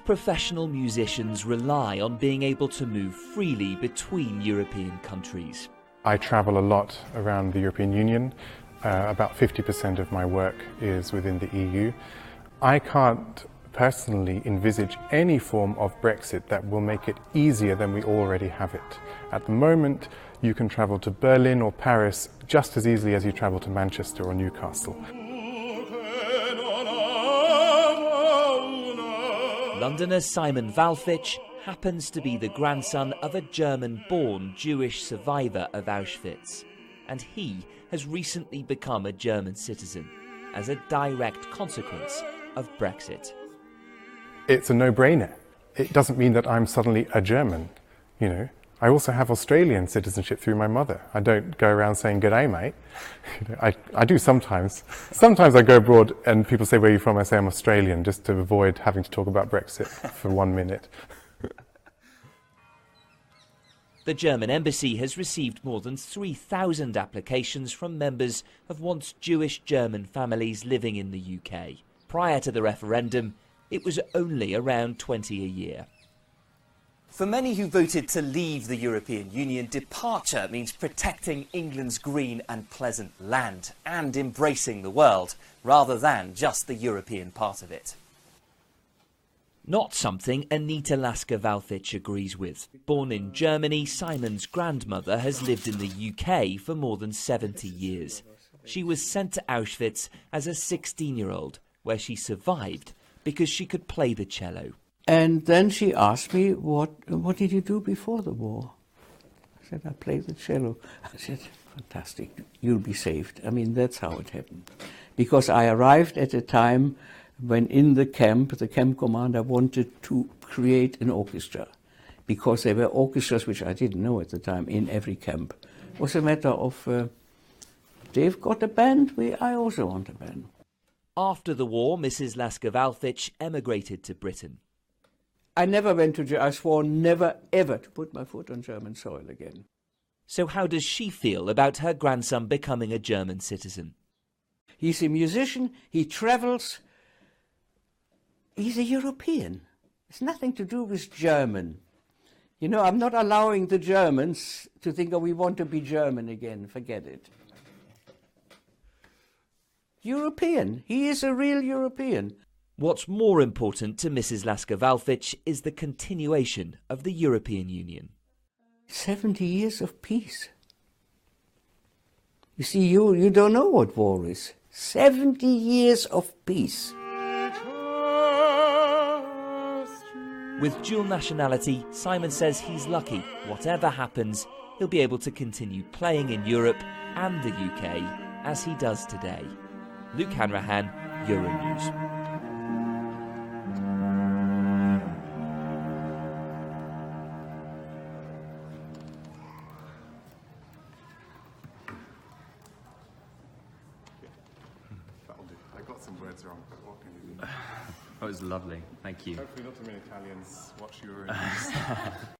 professional musicians rely on being able to move freely between European countries. I travel a lot around the European Union. About 50% of my work is within the EU. I can't personally envisage any form of Brexit that will make it easier than we already have it. At the moment, you can travel to Berlin or Paris just as easily as you travel to Manchester or Newcastle. Londoner Simon Valfich happens to be the grandson of a German-born Jewish survivor of Auschwitz, and he has recently become a German citizen as a direct consequence of Brexit. It's a no-brainer. It doesn't mean that I'm suddenly a German, you know. I also have Australian citizenship through my mother. I don't go around saying, "G'day, mate." You know, I do sometimes. Sometimes I go abroad and people say, "Where are you from?" I say, "I'm Australian," just to avoid having to talk about Brexit for 1 minute. The German embassy has received more than 3,000 applications from members of once Jewish German families living in the UK. Prior to the referendum, it was only around 20 a year. For many who voted to leave the European Union, departure means protecting England's green and pleasant land and embracing the world, rather than just the European part of it. Not something Anita Lasker-Valfich agrees with. Born in Germany, Simon's grandmother has lived in the UK for more than 70 years. She was sent to Auschwitz as a 16-year-old, where she survived because she could play the cello. And then she asked me, what did you do before the war? I said, I played the cello. I said, fantastic, you'll be saved. I mean, that's how it happened. Because I arrived at a time when in the camp commander wanted to create an orchestra. Because there were orchestras, which I didn't know at the time, in every camp. It was a matter of, they've got a band, I also want a band. After the war, Mrs. Lasker-Valfich emigrated to Britain. I never went to Germany. I swore never, ever to put my foot on German soil again. So how does she feel about her grandson becoming a German citizen? He's a musician, he travels. He's a European. It's nothing to do with German. You know, I'm not allowing the Germans to think, oh, we want to be German again. Forget it. European. He is a real European. What's more important to Mrs. Lasker-Valfich is the continuation of the European Union. 70 years of peace. You see, you don't know what war is. 70 years of peace. With dual nationality, Simon says he's lucky. Whatever happens, he'll be able to continue playing in Europe and the UK as he does today. Luke Hanrahan, Euronews. I got some words wrong, but what can you do? That was lovely, thank you. Hopefully not too many Italians watch Euronews.